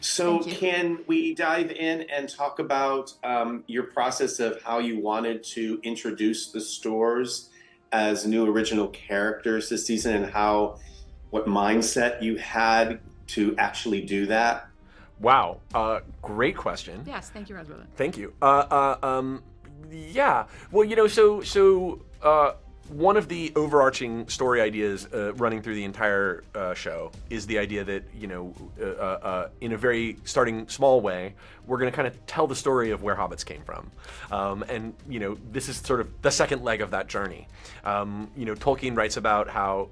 So can we dive in and talk about your process of how you wanted to introduce the stores as new original characters this season, and what mindset you had to actually do that? Wow, great question. Yes, thank you, Rasmussen. Thank you. Yeah. Well, one of the overarching story ideas running through the entire show is the idea that, in a very starting small way, we're going to kind of tell the story of where hobbits came from. And this is sort of the second leg of that journey. Tolkien writes about how,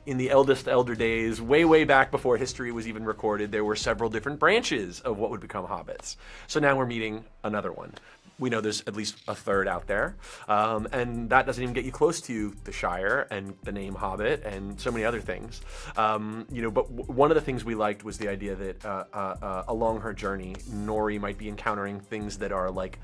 in the eldest elder days, way, way back before history was even recorded, there were several different branches of what would become hobbits. So now we're meeting another one. We know there's at least a third out there, and that doesn't even get you close to the Shire and the name Hobbit and so many other things. But one of the things we liked was the idea that along her journey, Nori might be encountering things that are like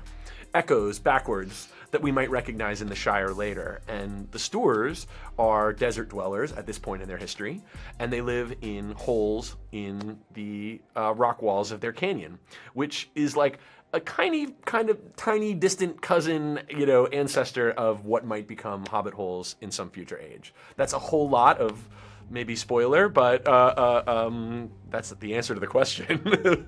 echoes backwards that we might recognize in the Shire later. And the Stoors are desert dwellers at this point in their history, and they live in holes in the rock walls of their canyon, which is like a kind of tiny distant cousin, ancestor of what might become hobbit holes in some future age. That's a whole lot of maybe spoiler, but that's the answer to the question.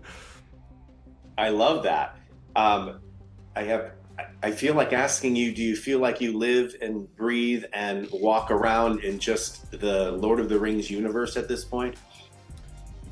I love that. I feel like asking you, do you feel like you live and breathe and walk around in just the Lord of the Rings universe at this point?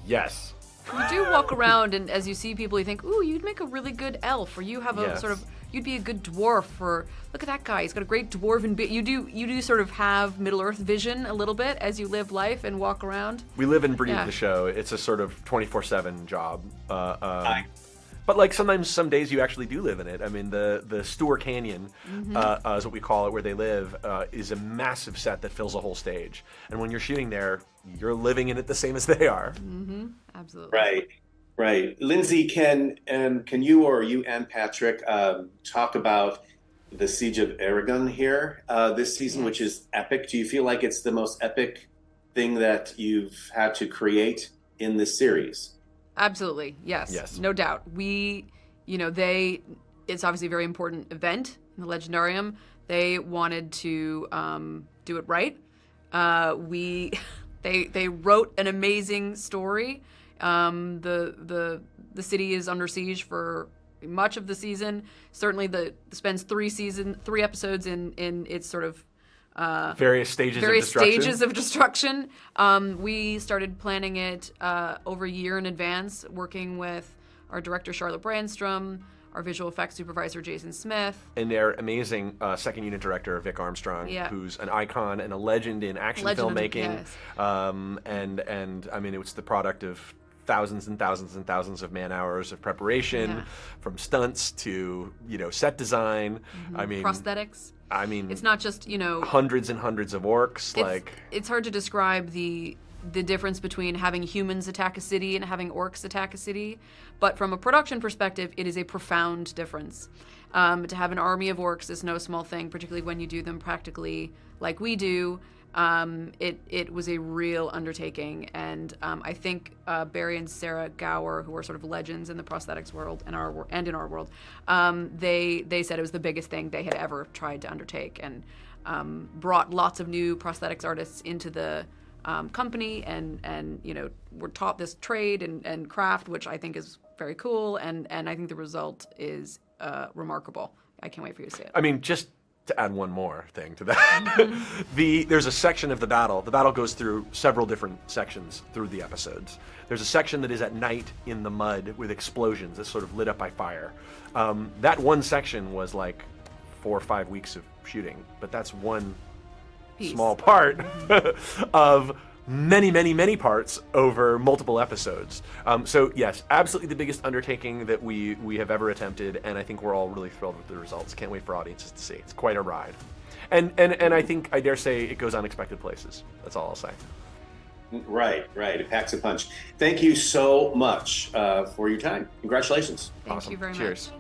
Yes. You do walk around, and as you see people, you think, ooh, you'd make a really good elf, or you have a you'd be a good dwarf, or look at that guy, he's got a great dwarven you do sort of have Middle-earth vision a little bit as you live life and walk around. We live and breathe the show. It's a sort of 24/7 job. But like sometimes, some days you actually do live in it. I mean, the Stour Canyon is what we call it, where they live, is a massive set that fills a whole stage. And when you're shooting there, you're living in it the same as they are. Mm-hmm. Absolutely. Right. Lindsey, can you or you and Patrick talk about the Siege of Aragon here this season, which is epic? Do you feel like it's the most epic thing that you've had to create in this series? Absolutely, yes, no doubt. It's obviously a very important event in the Legendarium. They wanted to do it right. They wrote an amazing story. The city is under siege for much of the season. Certainly, spends 3 episodes in its sort of various stages of destruction. We started planning it over a year in advance, working with our director Charlotte Brandstrom, our visual effects supervisor Jason Smith, and their amazing second unit director Vic Armstrong, who's an icon and a legend in action filmmaking. And I mean, it was the product of thousands and thousands and thousands of man hours of preparation, from stunts to set design. I mean, prosthetics. I mean, it's not just hundreds and hundreds of orcs. It's hard to describe the difference between having humans attack a city and having orcs attack a city, but from a production perspective, it is a profound difference. To have an army of orcs is no small thing, particularly when you do them practically like we do. It was a real undertaking, and I think Barry and Sarah Gower, who are sort of legends in the prosthetics world and in our world, they said it was the biggest thing they had ever tried to undertake, and brought lots of new prosthetics artists into the company, and were taught this trade and craft, which I think is very cool, and I think the result is remarkable. I can't wait for you to see it. I mean, just to add one more thing to that, there's a section of the battle. The battle goes through several different sections through the episodes. There's a section that is at night in the mud with explosions that's sort of lit up by fire. That one section was like 4 or 5 weeks of shooting, but that's one small part of many, many, many parts over multiple episodes. So yes, absolutely the biggest undertaking that we have ever attempted, and I think we're all really thrilled with the results. Can't wait for audiences to see. It's quite a ride. And I think, I dare say, it goes unexpected places. That's all I'll say. Right. It packs a punch. Thank you so much for your time. Congratulations. Thank you very much. Cheers.